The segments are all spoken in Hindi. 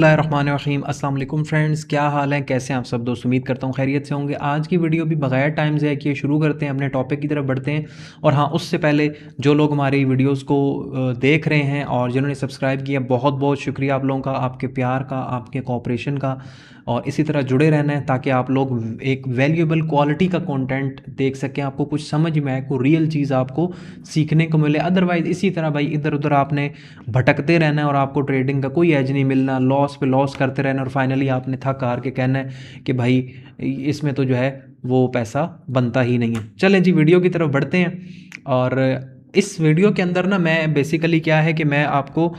बिस्मिल्लाहिर्रहमानिर्रहीम। अस्सलाम वालेकुम फ्रेंड्स, क्या हाल है, कैसे हैं आप सब दोस्त। उम्मीद करता हूँ खैरियत से होंगे। आज की वीडियो भी बगैर टाइम ज़ाया किए शुरू करते हैं, अपने टॉपिक की तरफ बढ़ते हैं। और हाँ, उससे पहले जो लोग हमारी वीडियोस को देख रहे हैं और जिन्होंने सब्सक्राइब किया, बहुत बहुत शुक्रिया आप लोगों का, आपके प्यार का, आपके कोऑपरेशन का। और इसी तरह जुड़े रहना है ताकि आप लोग एक वैल्यूएबल क्वालिटी का कंटेंट देख सकें, आपको कुछ समझ में आए, कोई रियल चीज़ आपको सीखने को मिले। अदरवाइज़ इसी तरह भाई इधर उधर आपने भटकते रहना है और आपको ट्रेडिंग का कोई एज नहीं मिलना, लॉस पे लॉस करते रहना और फाइनली आपने थक हार के कहना है कि भाई इसमें तो जो है वो पैसा बनता ही नहीं है। चलें जी, वीडियो की तरफ बढ़ते हैं। और इस वीडियो के अंदर ना मैं बेसिकली क्या है कि मैं आपको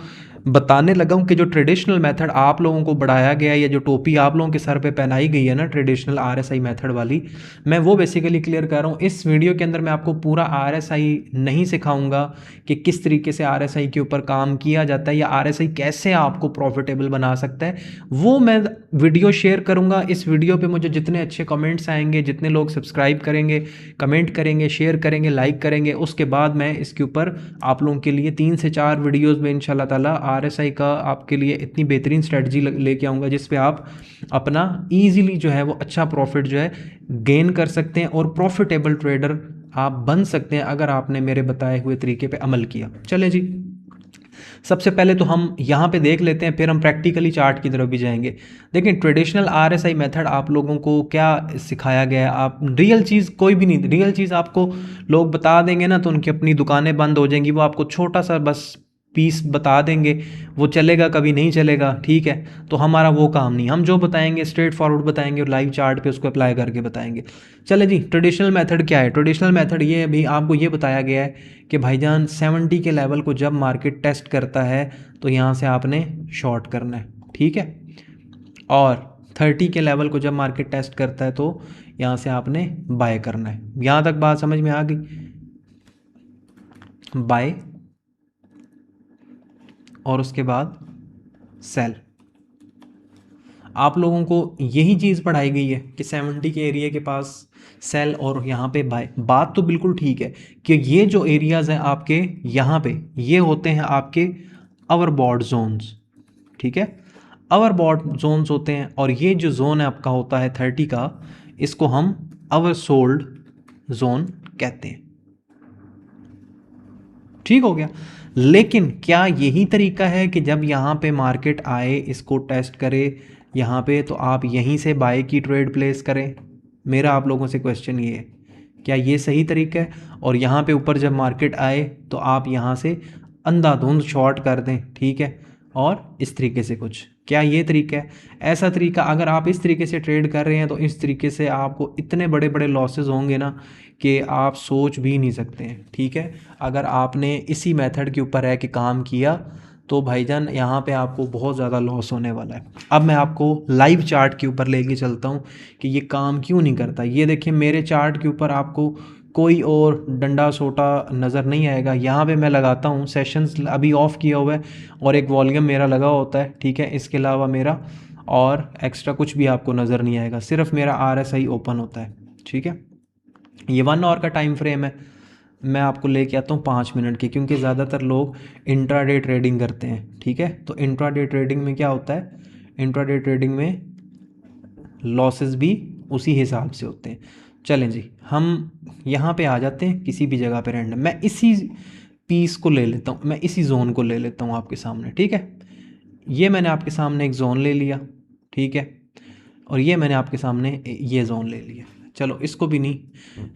बताने लगा हूँ कि जो ट्रेडिशनल मेथड आप लोगों को बढ़ाया गया है या जो टोपी आप लोगों के सर पे पहनाई गई है ना, ट्रेडिशनल आरएसआई मेथड वाली, मैं वो बेसिकली क्लियर कर रहा हूँ। इस वीडियो के अंदर मैं आपको पूरा आरएसआई नहीं सिखाऊंगा कि किस तरीके से आरएसआई के ऊपर काम किया जाता है या आरएसआई कैसे आपको प्रॉफिटेबल बना सकता है, वो मैं वीडियो शेयर करूंगा। इस वीडियो पे मुझे जितने अच्छे कमेंट्स आएंगे, जितने लोग सब्सक्राइब करेंगे, कमेंट करेंगे, शेयर करेंगे, लाइक करेंगे, उसके बाद मैं इसके ऊपर आप लोगों के लिए 3 से 4 वीडियोस में इंशाल्लाह ताला आरएसआई का आपके लिए इतनी बेहतरीन स्ट्रेटजी लेके आऊँगा जिस पे आप अपना ईजिली जो है वो अच्छा प्रॉफिट जो है गेन कर सकते हैं और प्रॉफिटेबल ट्रेडर आप बन सकते हैं अगर आपने मेरे बताए हुए तरीके पे अमल किया। चले जी, सबसे पहले तो हम यहाँ पे देख लेते हैं, फिर हम प्रैक्टिकली चार्ट की तरफ भी जाएंगे। देखिए, ट्रेडिशनल आरएसआई मेथड आप लोगों को क्या सिखाया गया है, आप रियल चीज़ कोई भी नहीं, रियल चीज़ आपको लोग बता देंगे ना तो उनकी अपनी दुकानें बंद हो जाएंगी। वो आपको छोटा सा बस पीस बता देंगे, वो चलेगा कभी नहीं चलेगा, ठीक है। तो हमारा वो काम नहीं, हम जो बताएंगे स्ट्रेट फॉरवर्ड बताएंगे और लाइव चार्ट पे उसको अप्लाई करके बताएंगे। चले जी, ट्रेडिशनल मेथड क्या है। ट्रेडिशनल मेथड ये अभी आपको ये बताया गया है कि भाईजान 70 के लेवल को जब मार्केट टेस्ट करता है तो यहाँ से आपने शॉर्ट करना है, ठीक है। और 30 के लेवल को जब मार्केट टेस्ट करता है तो यहाँ से आपने बाय करना है। यहाँ तक बात समझ में आ गई। बाय और उसके बाद सेल। आप लोगों को यही चीज़ पढ़ाई गई है कि 70 के एरिया के पास सेल और यहाँ पे बाय। बात तो बिल्कुल ठीक है कि ये जो एरियाज़ हैं आपके यहाँ पे, ये होते हैं आपके ओवरबॉट जोन्स, ठीक है। ओवरबॉट जोन्स होते हैं और ये जो जोन है आपका होता है 30 का, इसको हम ओवरसोल्ड जोन कहते हैं, ठीक हो गया। लेकिन क्या यही तरीका है कि जब यहाँ पे मार्केट आए, इसको टेस्ट करे यहाँ पे, तो आप यहीं से बाय की ट्रेड प्लेस करें? मेरा आप लोगों से क्वेश्चन ये है, क्या ये सही तरीका है? और यहाँ पे ऊपर जब मार्केट आए तो आप यहाँ से अंधाधुंध शॉर्ट कर दें, ठीक है। और इस तरीके से कुछ, क्या ये तरीका है? ऐसा तरीका अगर आप इस तरीके से ट्रेड कर रहे हैं तो इस तरीके से आपको इतने बड़े बड़े लॉसेस होंगे ना कि आप सोच भी नहीं सकते हैं, ठीक है। अगर आपने इसी मेथड के ऊपर है कि काम किया तो भाईजान यहाँ पे आपको बहुत ज़्यादा लॉस होने वाला है। अब मैं आपको लाइव चार्ट के ऊपर लेके चलता हूँ कि ये काम क्यों नहीं करता। ये देखिए, मेरे चार्ट के ऊपर आपको कोई और डंडा सोटा नज़र नहीं आएगा। यहाँ पे मैं लगाता हूँ, सेशंस अभी ऑफ किया हुआ है और एक वॉल्यूम मेरा लगा होता है, ठीक है। इसके अलावा मेरा और एक्स्ट्रा कुछ भी आपको नज़र नहीं आएगा, सिर्फ मेरा आरएसआई ओपन होता है, ठीक है। ये 1 आवर का टाइम फ्रेम है। मैं आपको लेके आता हूँ 5 मिनट की, क्योंकि ज़्यादातर लोग इंट्राडे ट्रेडिंग करते हैं, ठीक है। तो इंट्राडे ट्रेडिंग में क्या होता है, इंट्राडे ट्रेडिंग में लॉसेस भी उसी हिसाब से होते हैं। चलें जी, हम यहाँ पे आ जाते हैं किसी भी जगह पे रैंडम। मैं इसी पीस को ले लेता हूँ, मैं इसी जोन को ले लेता हूँ आपके सामने, ठीक है। ये मैंने आपके सामने एक जोन ले लिया, ठीक है। और ये मैंने आपके सामने ये जोन ले लिया। चलो इसको भी नहीं,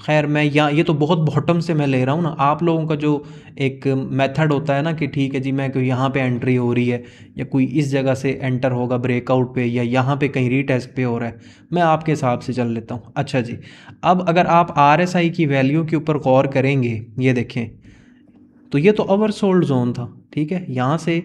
खैर मैं ये तो बहुत बॉटम से मैं ले रहा हूँ ना। आप लोगों का जो एक मेथड होता है ना कि ठीक है जी, मैं कोई यहाँ पे एंट्री हो रही है या कोई इस जगह से एंटर होगा ब्रेकआउट पे या यहाँ पे कहीं रीटेस्ट पे हो रहा है, मैं आपके हिसाब से चल लेता हूँ। अच्छा जी, अब अगर आप आरएसआई की वैल्यू के ऊपर गौर करेंगे, ये देखें तो ये तो ओवरसोल्ड जोन था, ठीक है। यहाँ से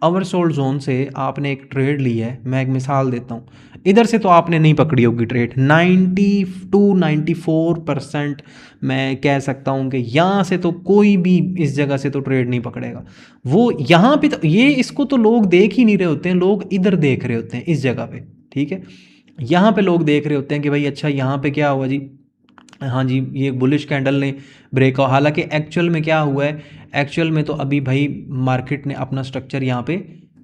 ओवरसोल्ड जोन से आपने एक ट्रेड ली है। मैं एक मिसाल देता हूँ, इधर से तो आपने नहीं पकड़ी होगी ट्रेड, 92-94% मैं कह सकता हूँ कि यहाँ से तो कोई भी इस जगह से तो ट्रेड नहीं पकड़ेगा। वो यहाँ पे तो ये इसको तो लोग देख ही नहीं रहे होते हैं, लोग इधर देख रहे होते हैं इस जगह पे, ठीक है। यहाँ पे लोग देख रहे होते हैं कि भाई अच्छा यहाँ पे क्या हुआ जी, हाँ जी, ये बुलिश कैंडल ने ब्रेकआउट। हालांकि एक्चुअल में क्या हुआ है, एक्चुअल में तो अभी भाई मार्केट ने अपना स्ट्रक्चर यहाँ पे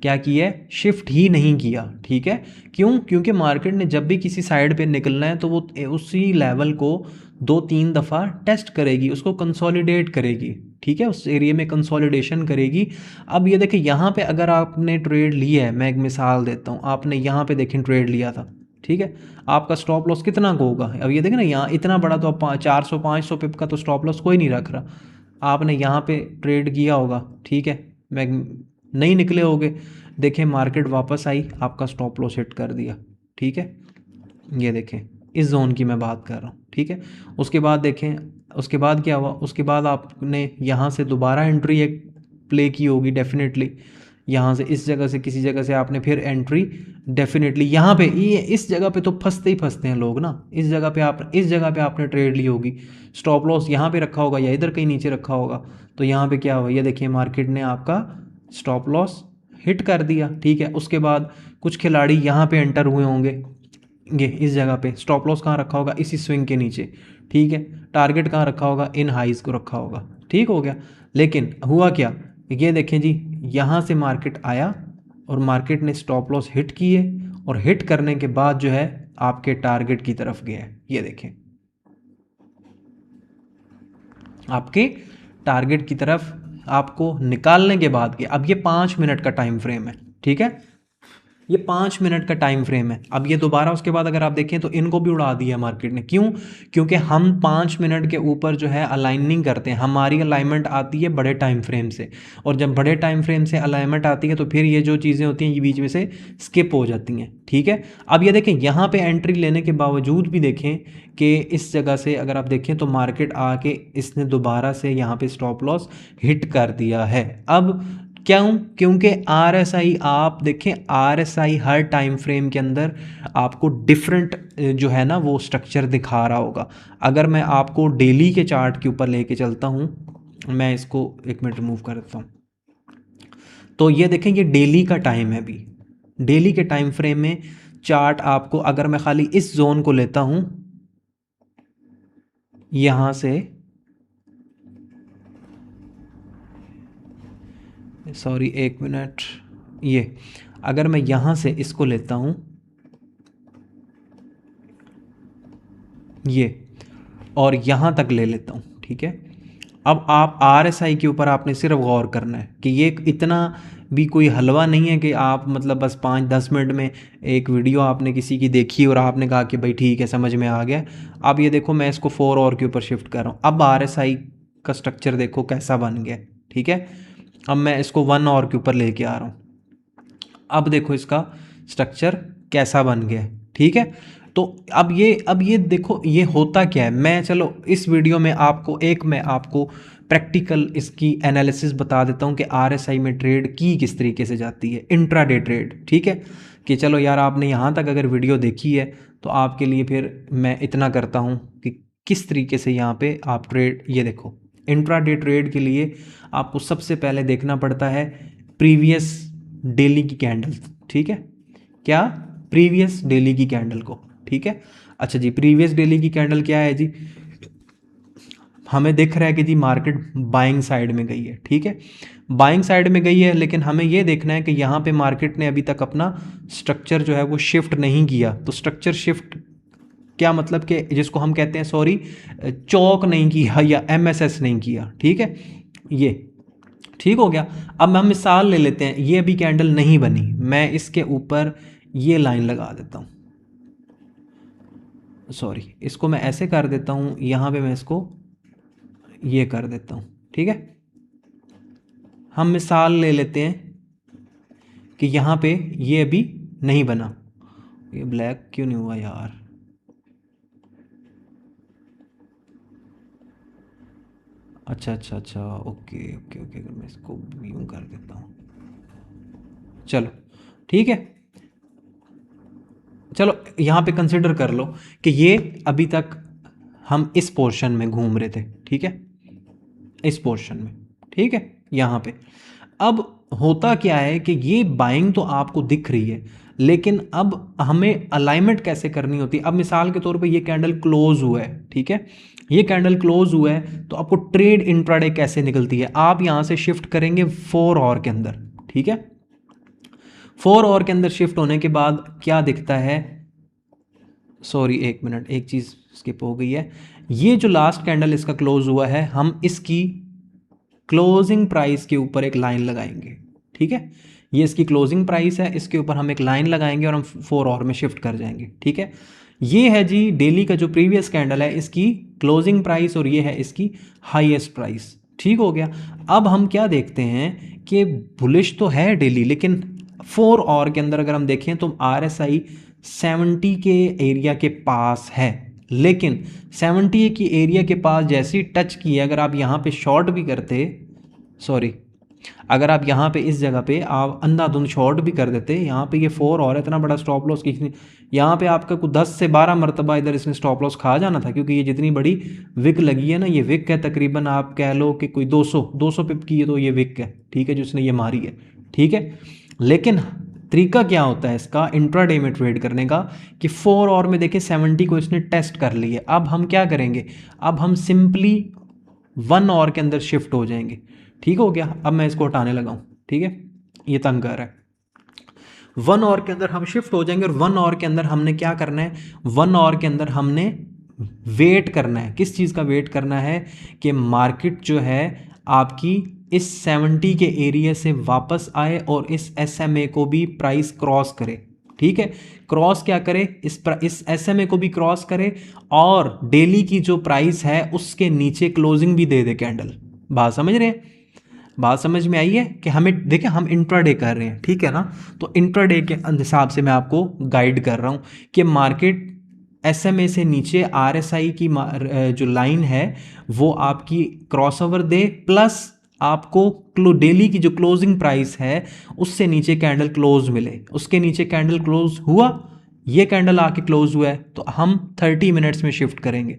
क्या किया है, शिफ्ट ही नहीं किया। ठीक है, क्यों? क्योंकि मार्केट ने जब भी किसी साइड पे निकलना है तो वो उसी लेवल को 2-3 दफ़ा टेस्ट करेगी, उसको कंसोलिडेट करेगी। ठीक है, उस एरिया में कंसोलिडेशन करेगी। अब ये देखिए यहाँ पे अगर आपने ट्रेड लिया है, मैं एक मिसाल देता हूँ, आपने यहाँ पे देखें ट्रेड लिया था, ठीक है, आपका स्टॉप लॉस कितना का होगा? अब ये देखें ना, यहाँ इतना बड़ा तो 400-500 पिप का तो स्टॉप लॉस कोई नहीं रख रहा। आपने यहाँ पे ट्रेड किया होगा, ठीक है, मैं नहीं निकले होगे, देखें मार्केट वापस आई, आपका स्टॉप लॉस हिट कर दिया। ठीक है, ये देखें इस जोन की मैं बात कर रहा हूँ। ठीक है, उसके बाद देखें, उसके बाद क्या हुआ, उसके बाद आपने यहाँ से दोबारा एंट्री एक प्ले की होगी डेफिनेटली, यहाँ से इस जगह से किसी जगह से आपने फिर एंट्री डेफिनेटली यहाँ पे, ये इस जगह पे तो फंसते ही फंसते हैं लोग ना, इस जगह पे आपने ट्रेड ली होगी, स्टॉप लॉस यहाँ पे रखा होगा या इधर कहीं नीचे रखा होगा, तो यहाँ पे क्या हुआ, ये देखिए मार्केट ने आपका स्टॉप लॉस हिट कर दिया। ठीक है, उसके बाद कुछ खिलाड़ी यहाँ पे एंटर हुए होंगे, ये इस जगह पे स्टॉप लॉस कहाँ रखा होगा, इसी स्विंग के नीचे। ठीक है, टारगेट कहाँ रखा होगा, इन हाइज को रखा होगा। ठीक हो गया, लेकिन हुआ क्या, ये देखें जी, यहाँ से मार्केट आया और मार्केट ने स्टॉप लॉस हिट किए, और हिट करने के बाद जो है आपके टारगेट की तरफ गया है। ये देखें आपके टारगेट की तरफ आपको निकालने के बाद गया। अब ये 5 मिनट का टाइम फ्रेम है। ठीक है, ये 5 मिनट का टाइम फ्रेम है। अब ये दोबारा उसके बाद अगर आप देखें तो इनको भी उड़ा दिया मार्केट ने। क्यों? क्योंकि हम 5 मिनट के ऊपर जो है अलाइन नहीं करते हैं, हमारी अलाइनमेंट आती है बड़े टाइम फ्रेम से, और जब बड़े टाइम फ्रेम से अलाइनमेंट आती है तो फिर ये जो चीज़ें होती हैं ये बीच में से स्किप हो जाती हैं। ठीक है, अब ये देखें यहाँ पे एंट्री लेने के बावजूद भी देखें कि इस जगह से अगर आप देखें तो मार्केट आके इसने दोबारा से यहाँ पे स्टॉप लॉस हिट कर दिया है। अब क्यों? क्योंकि RSI, आप देखें RSI हर टाइम फ्रेम के अंदर आपको डिफरेंट जो है ना वो स्ट्रक्चर दिखा रहा होगा। अगर मैं आपको डेली के चार्ट के ऊपर लेके चलता हूँ, मैं इसको 1 मिनट रिमूव कर देता हूँ, तो ये देखें ये डेली का टाइम है। अभी डेली के टाइम फ्रेम में चार्ट आपको, अगर मैं खाली इस जोन को लेता हूँ यहाँ से, सॉरी 1 मिनट, ये अगर मैं यहाँ से इसको लेता हूँ ये, और यहाँ तक ले लेता हूँ, ठीक है, अब आप RSI के ऊपर आपने सिर्फ गौर करना है कि ये इतना भी कोई हलवा नहीं है कि आप मतलब बस 5-10 मिनट में एक वीडियो आपने किसी की देखी और आपने कहा कि भाई ठीक है समझ में आ गया। अब ये देखो मैं इसको 4 और के ऊपर शिफ्ट कर रहा हूँ, अब RSI का स्ट्रक्चर देखो कैसा बन गया। ठीक है, अब मैं इसको 1 और के ऊपर लेके आ रहा हूँ, अब देखो इसका स्ट्रक्चर कैसा बन गया है। ठीक है, तो अब ये देखो ये होता क्या है। मैं चलो इस वीडियो में मैं आपको प्रैक्टिकल इसकी एनालिसिस बता देता हूँ कि RSI में ट्रेड की किस तरीके से जाती है, इंट्राडे ट्रेड। ठीक है, कि चलो यार आपने यहाँ तक अगर वीडियो देखी है तो आपके लिए फिर मैं इतना करता हूँ कि किस तरीके से यहाँ पे आप ट्रेड, ये देखो इंट्राडे ट्रेड के लिए आपको सबसे पहले देखना पड़ता है प्रीवियस डेली की कैंडल। ठीक है, क्या? प्रीवियस डेली की कैंडल को। ठीक है, अच्छा जी, प्रीवियस डेली की कैंडल क्या है जी, हमें दिख रहा है कि जी मार्केट बाइंग साइड में गई है। ठीक है, बाइंग साइड में गई है, लेकिन हमें ये देखना है कि यहाँ पे मार्केट ने अभी तक अपना स्ट्रक्चर जो है वो शिफ्ट नहीं किया। तो स्ट्रक्चर शिफ्ट क्या मतलब कि जिसको हम कहते हैं, सॉरी, चौक नहीं किया या MSS नहीं किया। ठीक है, ये ठीक हो गया। अब हम मिसाल ले लेते हैं, ये अभी कैंडल नहीं बनी, मैं इसके ऊपर ये लाइन लगा देता हूँ, सॉरी इसको मैं ऐसे कर देता हूँ, यहाँ पे मैं इसको ये कर देता हूँ। ठीक है, हम मिसाल ले लेते हैं कि यहाँ पे ये अभी नहीं बना, ये ब्लैक क्यों नहीं हुआ यार, अच्छा अच्छा अच्छा, ओके ओके ओके, अगर मैं इसको यूँ कर देता हूँ, चलो ठीक है, चलो यहाँ पे कंसिडर कर लो कि ये अभी तक हम इस पोर्शन में घूम रहे थे। ठीक है, इस पोर्शन में, ठीक है, यहाँ पे अब होता क्या है कि ये बाइंग तो आपको दिख रही है, लेकिन अब हमें अलाइनमेंट कैसे करनी होती है। अब मिसाल के तौर पे ये कैंडल क्लोज हुआ है, ठीक है, ये कैंडल क्लोज हुआ है, तो आपको ट्रेड इंट्राडे कैसे निकलती है, आप यहाँ से शिफ्ट करेंगे 4 आवर के अंदर। ठीक है, 4 आवर के अंदर शिफ्ट होने के बाद क्या दिखता है, सॉरी एक मिनट, एक चीज़ स्किप हो गई है। ये जो लास्ट कैंडल इसका क्लोज हुआ है, हम इसकी क्लोजिंग प्राइस के ऊपर एक लाइन लगाएंगे, ठीक है। ये इसकी क्लोजिंग प्राइस है, इसके ऊपर हम एक लाइन लगाएंगे और हम 4 आवर में शिफ्ट कर जाएंगे, ठीक है। ये है जी डेली का जो प्रीवियस कैंडल है, इसकी क्लोजिंग प्राइस, और ये है इसकी हाईएस्ट प्राइस, ठीक हो गया। अब हम क्या देखते हैं कि बुलिश तो है डेली, लेकिन 4 आवर के अंदर अगर हम देखें तो RSI 70 के एरिया के पास है, लेकिन 70 की एरिया के पास जैसी टच की है, अगर आप यहाँ पे शॉर्ट भी करते, सॉरी, अगर आप यहाँ पे इस जगह पे आप अंधाधुंध शॉर्ट भी कर देते, यहाँ पे ये 4 और इतना बड़ा स्टॉप लॉस खींचने, यहाँ पे आपका कुछ 10 से 12 मरतबा इधर इसने स्टॉप लॉस खा जाना था, क्योंकि ये जितनी बड़ी विक लगी है ना, ये विक है तकरीबन, आप कह लो कि कोई 200 पिप की, तो ये विक है, ठीक है, जिसने ये मारी है, ठीक है। लेकिन तरीका क्या होता है इसका इंट्राडे में ट्रेड करने का, कि 4 आवर में देखिए 70 को इसने टेस्ट कर ली है। अब हम क्या करेंगे, अब हम सिंपली 1 आवर के अंदर शिफ्ट हो जाएंगे, ठीक हो गया। अब मैं इसको हटाने लगा हूँ, ठीक है, ये तंग कर रहा है। 1 आवर के अंदर हम शिफ्ट हो जाएंगे, और 1 आवर के अंदर हमने क्या करना है, 1 आवर के अंदर हमने वेट करना है। किस चीज़ का वेट करना है, कि मार्केट जो है आपकी इस 70 के एरिया से वापस आए और इस SMA को भी प्राइस क्रॉस करे, ठीक है। क्रॉस क्या करे, इस SMA को भी क्रॉस करे, और डेली की जो प्राइस है उसके नीचे क्लोजिंग भी दे दे कैंडल। बात समझ रहे हैं, बात समझ में आई है कि हमें देखिए हम इंट्राडे कर रहे हैं, ठीक है ना। तो इंट्राडे के हिसाब से मैं आपको गाइड कर रहा हूं कि मार्केट SMA से नीचे RSI की जो लाइन है वो आपकी क्रॉसओवर दे, प्लस आपको डेली की जो क्लोजिंग प्राइस है उससे नीचे कैंडल क्लोज मिले। उसके नीचे कैंडल क्लोज हुआ, ये कैंडल आके क्लोज हुआ है, तो हम 30 मिनट्स में शिफ्ट करेंगे।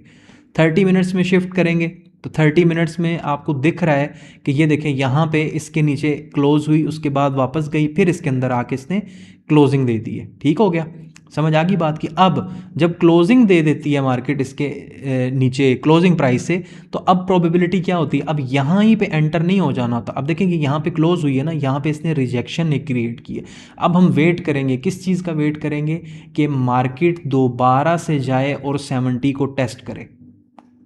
30 मिनट्स में शिफ्ट करेंगे तो 30 मिनट्स में आपको दिख रहा है कि ये देखें यहाँ पे इसके नीचे क्लोज हुई, उसके बाद वापस गई, फिर इसके अंदर आके इसने क्लोजिंग दे दी है, ठीक हो गया। समझ आ गई बात की। अब जब क्लोजिंग दे देती है मार्केट इसके नीचे क्लोजिंग प्राइस से, तो अब प्रोबेबिलिटी क्या होती है, अब यहाँ ही पे एंटर नहीं हो जाना होता। अब देखेंगे यहाँ पे क्लोज हुई है ना, यहाँ पे इसने रिजेक्शन ने क्रिएट की है। अब हम वेट करेंगे, किस चीज़ का वेट करेंगे, कि मार्केट दोबारा से जाए और 70 को टेस्ट करे।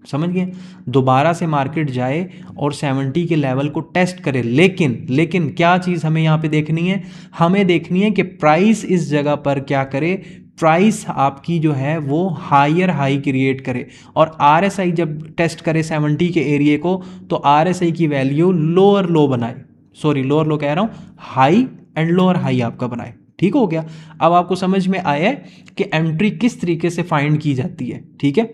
समझ गए, दोबारा से मार्केट जाए और 70 के लेवल को टेस्ट करे। लेकिन क्या चीज़ हमें यहाँ पे देखनी है, हमें देखनी है कि प्राइस इस जगह पर क्या करे, प्राइस आपकी जो है वो हायर हाई क्रिएट करे, और RSI जब टेस्ट करे 70 के एरिया को, तो RSI की वैल्यू लोअर लो बनाए, सॉरी लोअर लो कह रहा हूँ, हाई एंड लोअर हाई आपका बनाए, ठीक हो गया। अब आपको समझ में आया है कि एंट्री किस तरीके से फाइंड की जाती है, ठीक है।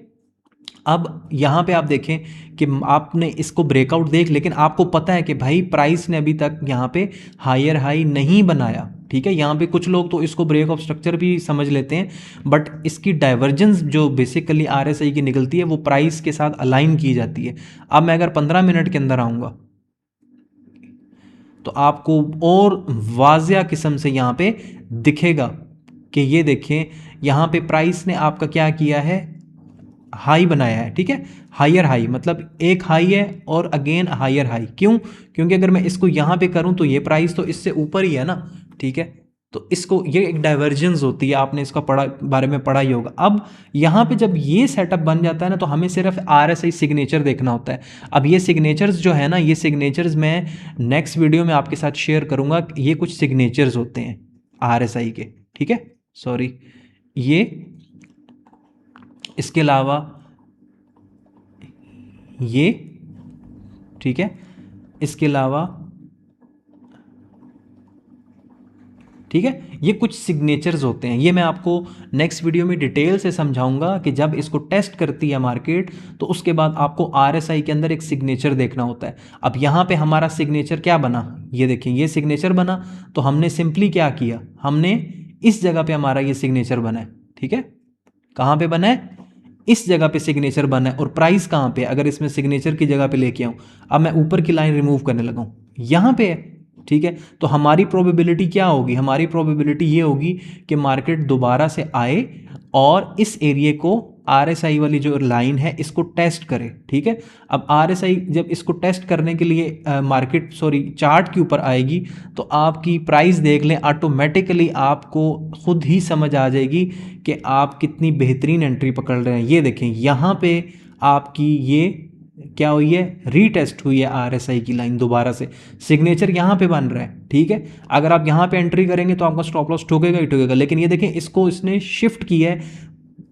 अब यहाँ पे आप देखें कि आपने इसको ब्रेकआउट देख, लेकिन आपको पता है कि भाई प्राइस ने अभी तक यहाँ पे हायर हाई नहीं बनाया, ठीक है। यहाँ पे कुछ लोग तो इसको ब्रेक ऑफ स्ट्रक्चर भी समझ लेते हैं, बट इसकी डाइवर्जेंस जो बेसिकली RSI की निकलती है वो प्राइस के साथ अलाइन की जाती है। अब मैं अगर 15 मिनट के अंदर आऊँगा तो आपको और वाजिया किस्म से यहाँ पे दिखेगा कि ये देखें, यहाँ पे प्राइस ने आपका क्या किया है, हाई बनाया है, ठीक है। हायर हाई मतलब एक हाई है और अगेन हायर हाई। क्यों, क्योंकि अगर मैं इसको यहाँ पे करूँ तो ये प्राइस तो इससे ऊपर ही है ना, ठीक है। तो इसको ये एक डाइवर्जेंस होती है, आपने इसका बारे में पढ़ा ही होगा। अब यहाँ पे जब ये सेटअप बन जाता है ना, तो हमें सिर्फ RSI सिग्नेचर देखना होता है। अब ये सिग्नेचर्स जो है ना, ये सिग्नेचर्स मैं नेक्स्ट वीडियो में आपके साथ शेयर करूँगा। ये कुछ सिग्नेचर्स होते हैं RSI के, ठीक है, सॉरी ये, इसके अलावा ये, ठीक है, इसके अलावा, ठीक है, ये कुछ सिग्नेचर्स होते हैं। ये मैं आपको नेक्स्ट वीडियो में डिटेल से समझाऊंगा कि जब इसको टेस्ट करती है मार्केट, तो उसके बाद आपको RSI के अंदर एक सिग्नेचर देखना होता है। अब यहाँ पे हमारा सिग्नेचर क्या बना, ये देखें, ये सिग्नेचर बना। तो हमने सिंपली क्या किया, हमने इस जगह पे हमारा ये सिग्नेचर बना है, ठीक है। कहाँ पे बना है, इस जगह पे सिग्नेचर बना है। और प्राइस कहाँ पे, अगर इसमें सिग्नेचर की जगह पे लेके आऊँ, अब मैं ऊपर की लाइन रिमूव करने लगा हूँ, यहाँ पे है, ठीक है। तो हमारी प्रोबेबिलिटी क्या होगी, हमारी प्रोबेबिलिटी ये होगी कि मार्केट दोबारा से आए और इस एरिया को RSI वाली जो लाइन है इसको टेस्ट करें, ठीक है। अब RSI जब इसको टेस्ट करने के लिए मार्केट चार्ट के ऊपर आएगी तो आपकी प्राइस देख लें, ऑटोमेटिकली आपको खुद ही समझ आ जाएगी कि आप कितनी बेहतरीन एंट्री पकड़ रहे हैं। ये देखें यहाँ पे आपकी ये क्या हुई है, रीटेस्ट हुई है RSI की लाइन, दोबारा से सिग्नेचर यहाँ पे बन रहा है, ठीक है। अगर आप यहाँ पे एंट्री करेंगे तो आपका स्टॉप लॉस ठोकेगा ही ठोकेगा, लेकिन ये देखें इसको इसने शिफ्ट किया है,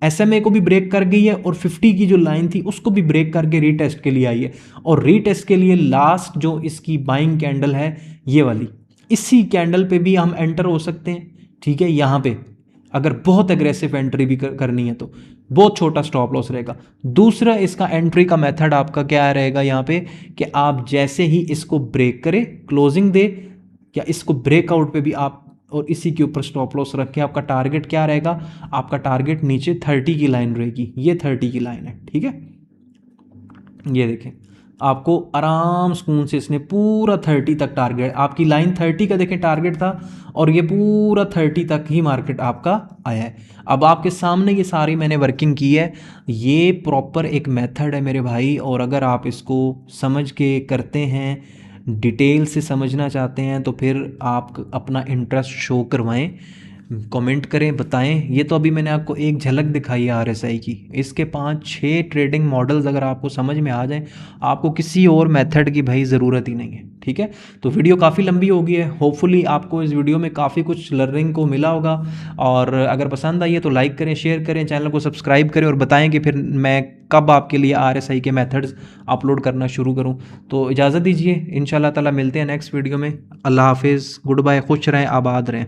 SMA को भी ब्रेक कर गई है और 50 की जो लाइन थी उसको भी ब्रेक करके रीटेस्ट के लिए आई है। और रीटेस्ट के लिए लास्ट जो इसकी बाइंग कैंडल है ये वाली, इसी कैंडल पे भी हम एंटर हो सकते हैं, ठीक है। यहाँ पे अगर बहुत एग्रेसिव एंट्री भी करनी है तो बहुत छोटा स्टॉप लॉस रहेगा। दूसरा इसका एंट्री का मेथड आपका क्या रहेगा यहाँ पे, कि आप जैसे ही इसको ब्रेक करें, क्लोजिंग दे या इसको ब्रेकआउट पे भी आप और इसी के ऊपर स्टॉप लॉस रख के आपका टारगेट क्या रहेगा, आपका टारगेट नीचे 30 की लाइन रहेगी, ये 30 की लाइन है, ठीक है। ये देखें आपको आराम सुकून से इसने पूरा 30 तक टारगेट, आपकी लाइन 30 का देखें टारगेट था और ये पूरा 30 तक ही मार्केट आपका आया है। अब आपके सामने ये सारी मैंने वर्किंग की है, ये प्रॉपर एक मेथड है मेरे भाई, और अगर आप इसको समझ के करते हैं, डिटेल से समझना चाहते हैं तो फिर आप अपना इंटरेस्ट शो करवाएं, कमेंट करें, बताएं। ये तो अभी मैंने आपको एक झलक दिखाई है RSI की, इसके 5-6 ट्रेडिंग मॉडल्स अगर आपको समझ में आ जाएं, आपको किसी और मेथड की भाई ज़रूरत ही नहीं है, ठीक है। तो वीडियो काफ़ी लंबी हो गई है, होपफुली आपको इस वीडियो में काफ़ी कुछ लर्निंग को मिला होगा, और अगर पसंद आई है तो लाइक करें, शेयर करें, चैनल को सब्सक्राइब करें और बताएं कि फिर मैं कब आपके लिए RSI के मेथड्स अपलोड करना शुरू करूं। तो इजाज़त दीजिए, इंशाल्लाह ताला मिलते हैं नेक्स्ट वीडियो में। अल्लाह हाफिज़, गुड बाय, खुश रहें, आबाद रहें।